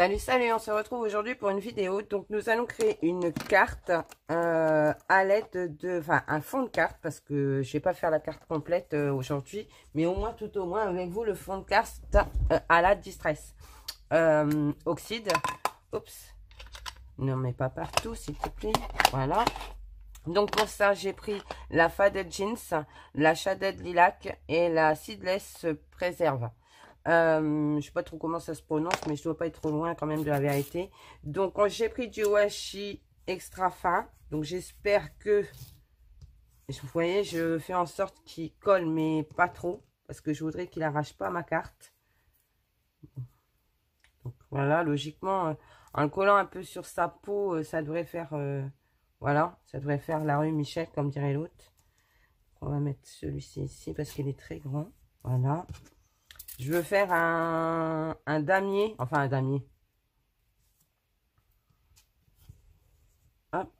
Salut, salut, on se retrouve aujourd'hui pour une vidéo. Donc, nous allons créer une carte à l'aide de... Enfin, un fond de carte, parce que je vais pas faire la carte complète aujourd'hui. Mais au moins, tout au moins, avec vous, le fond de carte à la Distress. Oxyde. Oups. Ne mets pas partout, s'il te plaît. Voilà. Donc, pour ça, j'ai pris la Faded Jeans, la Shaded Lilac et la Seedless Préserve. Je sais pas trop comment ça se prononce, mais je dois pas être trop loin quand même de la vérité. Donc j'ai pris du washi extra fin. Donc j'espère que, vous voyez, je fais en sorte qu'il colle, mais pas trop, parce que je voudrais qu'il arrache pas ma carte. Donc voilà, logiquement, en le collant un peu sur sa peau, ça devrait faire, voilà, ça devrait faire la rue Michel, comme dirait l'autre. On va mettre celui-ci ici parce qu'il est très grand. Voilà. Je veux faire un damier, enfin un damier. Hop.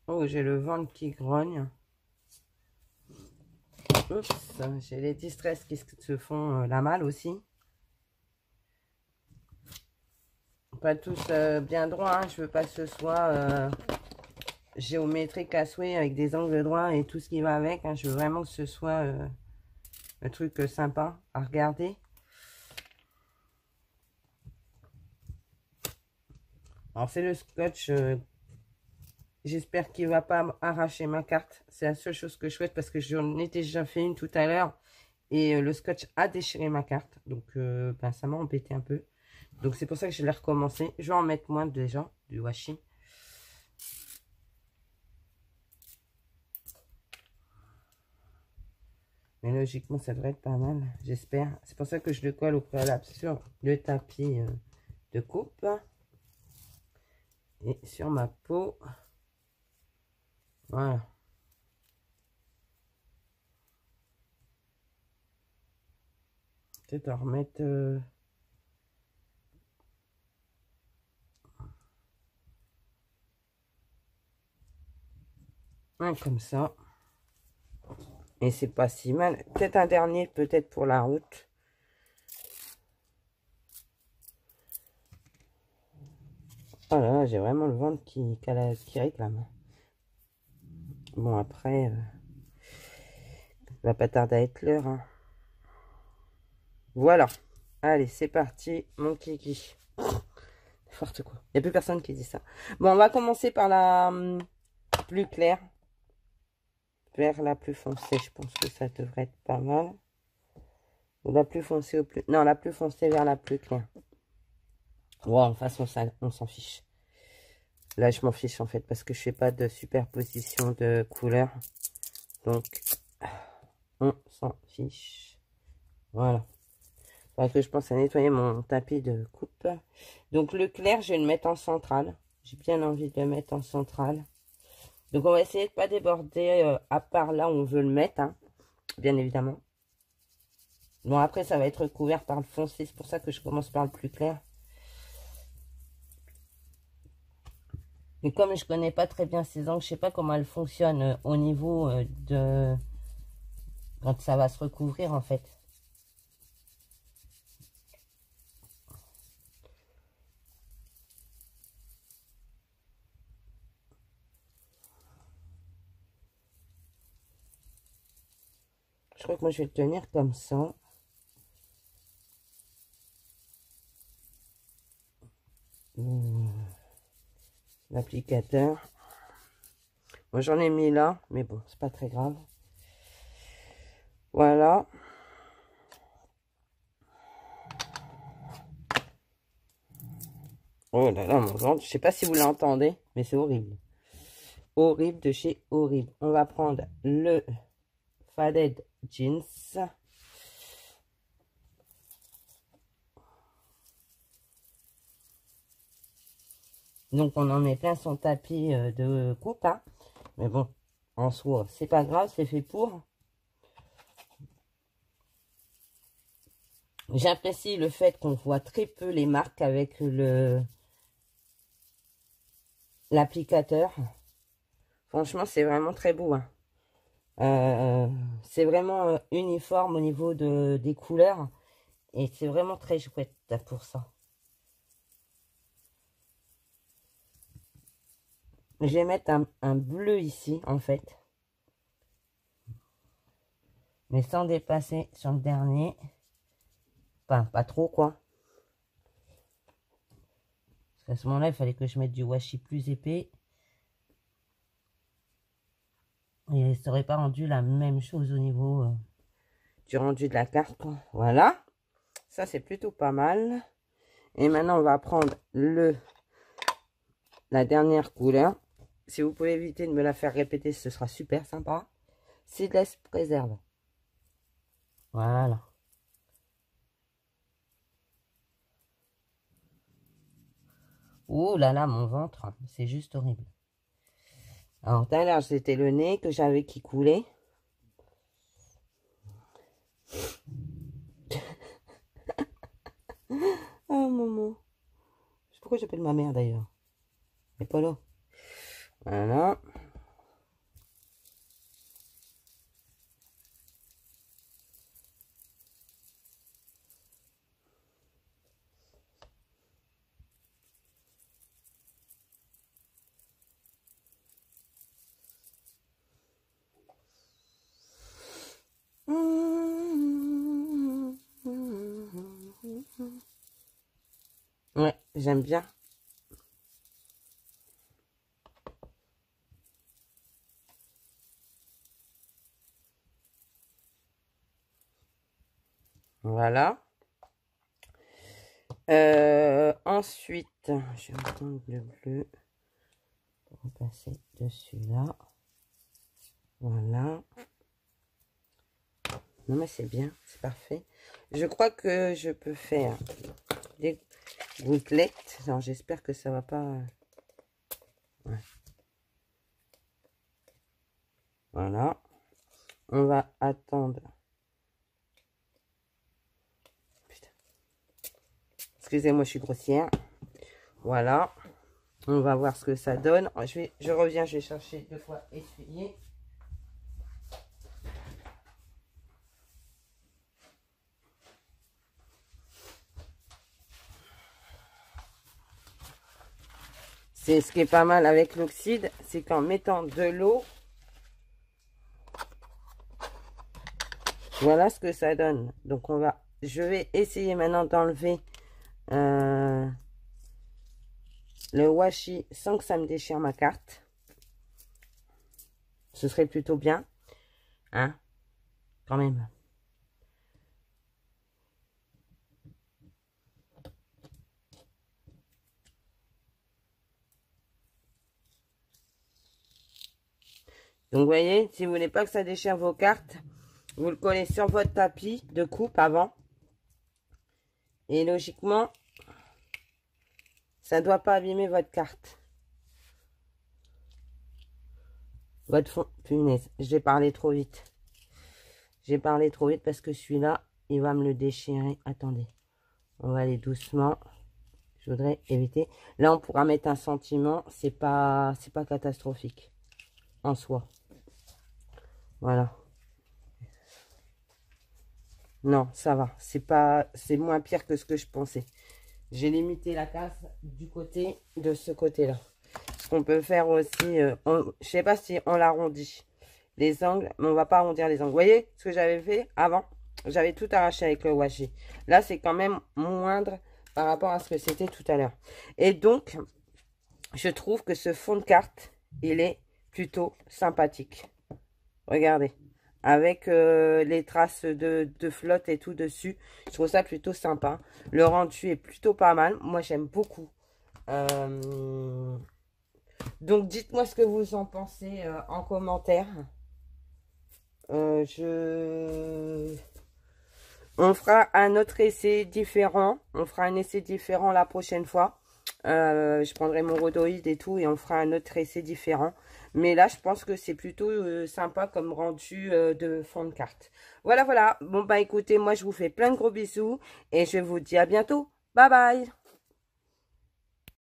Oh, j'ai le ventre qui grogne. Oups, j'ai les distress qui se font la malle aussi. Pas tous bien droits, hein. Je veux pas que ce soit géométrique à souhait avec des angles droits et tout ce qui va avec. Hein. Je veux vraiment que ce soit un truc sympa à regarder. Alors c'est le scotch. J'espère qu'il va pas arracher ma carte. C'est la seule chose que je souhaite parce que j'en ai déjà fait une tout à l'heure. Et le scotch a déchiré ma carte. Donc ben, ça m'a embêté un peu. Donc c'est pour ça que je l'ai recommencé. Je vais en mettre moins déjà, du washi. Mais logiquement ça devrait être pas mal, j'espère. C'est pour ça que je le colle au préalable sur le tapis de coupe. Et sur ma peau. Voilà. Peut-être en remettre... un comme ça. Et c'est pas si mal. Peut-être un dernier, peut-être pour la route. Oh là là, j'ai vraiment le ventre qui réclame. Bon, après, va pas tarder à être l'heure. Hein. Voilà. Allez, c'est parti, mon kiki. N'importe quoi. Il n'y a plus personne qui dit ça. Bon, on va commencer par la plus claire. Vers la plus foncée, je pense que ça devrait être pas mal. Ou la plus foncée au plus... Non, la plus foncée vers la plus claire. Bon, de toute façon, on s'en fiche. Là, je m'en fiche, en fait, parce que je fais pas de superposition de couleurs. Donc, on s'en fiche. Voilà. Parce que je pense à nettoyer mon tapis de coupe. Donc, le clair, je vais le mettre en centrale. J'ai bien envie de le mettre en centrale. Donc, on va essayer de pas déborder à part là où on veut le mettre, hein, bien évidemment. Bon, après, ça va être couvert par le foncé. C'est pour ça que je commence par le plus clair. Mais comme je connais pas très bien ces angles, je sais pas comment elles fonctionnent au niveau de... quand ça va se recouvrir, en fait. Je crois que moi, je vais le tenir comme ça. L'applicateur. Moi, j'en ai mis là, mais bon, c'est pas très grave. Voilà. Oh là là, mon ventre, je sais pas si vous l'entendez, mais c'est horrible. Horrible de chez horrible. On va prendre le Faded Jeans. Donc, on en met plein son tapis de coupe, hein. Mais bon, en soi, c'est pas grave, c'est fait pour. J'apprécie le fait qu'on voit très peu les marques avec l'applicateur. Franchement, c'est vraiment très beau. Hein. C'est vraiment uniforme au niveau des couleurs. Et c'est vraiment très chouette pour ça. Je vais mettre un bleu ici, en fait. Mais sans dépasser sur le dernier. Enfin, pas trop, quoi. Parce qu'à ce moment-là, il fallait que je mette du washi plus épais. Et ça n'aurait pas rendu la même chose au niveau du rendu de la carte, quoi. Voilà. Ça, c'est plutôt pas mal. Et maintenant, on va prendre la dernière couleur. Si vous pouvez éviter de me la faire répéter, ce sera super sympa. Seedless Préserve. Voilà. Ouh là là, mon ventre, c'est juste horrible. Alors, tout à l'heure, c'était le nez que j'avais qui coulait. Oh, maman. Je sais pourquoi j'appelle ma mère, d'ailleurs. Mais pas là. Voilà. Ouais, j'aime bien. Voilà. Ensuite, je vais prendre le bleu pour passer dessus là. Voilà. Non mais c'est bien, c'est parfait. Je crois que je peux faire des gouttelettes. Alors j'espère que ça va pas... Ouais. Voilà. On va attendre. Putain. Excusez-moi, je suis grossière. Voilà. On va voir ce que ça donne. Je reviens, je vais chercher 2 fois essuyer. C'est ce qui est pas mal avec l'oxyde, c'est qu'en mettant de l'eau, voilà ce que ça donne. Donc je vais essayer maintenant d'enlever le washi sans que ça me déchire ma carte. Ce serait plutôt bien, hein, quand même. Donc, vous voyez, si vous voulez pas que ça déchire vos cartes, vous le collez sur votre tapis de coupe avant. Et logiquement, ça ne doit pas abîmer votre carte. Votre fond, punaise, j'ai parlé trop vite. J'ai parlé trop vite parce que celui-là, il va me le déchirer. Attendez, on va aller doucement. Je voudrais éviter. Là, on pourra mettre un sentiment. C'est pas catastrophique en soi. Voilà. Non, ça va. C'est moins pire que ce que je pensais. J'ai limité la casse du côté de ce côté-là. Ce qu'on peut faire aussi, je sais pas si on l'arrondit les angles, mais on va pas arrondir les angles. Vous voyez ce que j'avais fait avant? J'avais tout arraché avec le washi. Là, c'est quand même moindre par rapport à ce que c'était tout à l'heure. Et donc, je trouve que ce fond de carte, il est plutôt sympathique. Regardez. Avec les traces de flotte et tout dessus. Je trouve ça plutôt sympa. Le rendu est plutôt pas mal. Moi, j'aime beaucoup. Donc, dites-moi ce que vous en pensez en commentaire. On fera un autre essai différent. On fera un essai différent la prochaine fois. Je prendrai mon rhodoïde et tout et on fera un autre essai différent. Mais là, je pense que c'est plutôt sympa comme rendu de fond de carte. Voilà, voilà. Bon, bah écoutez, moi, je vous fais plein de gros bisous et je vous dis à bientôt. Bye bye!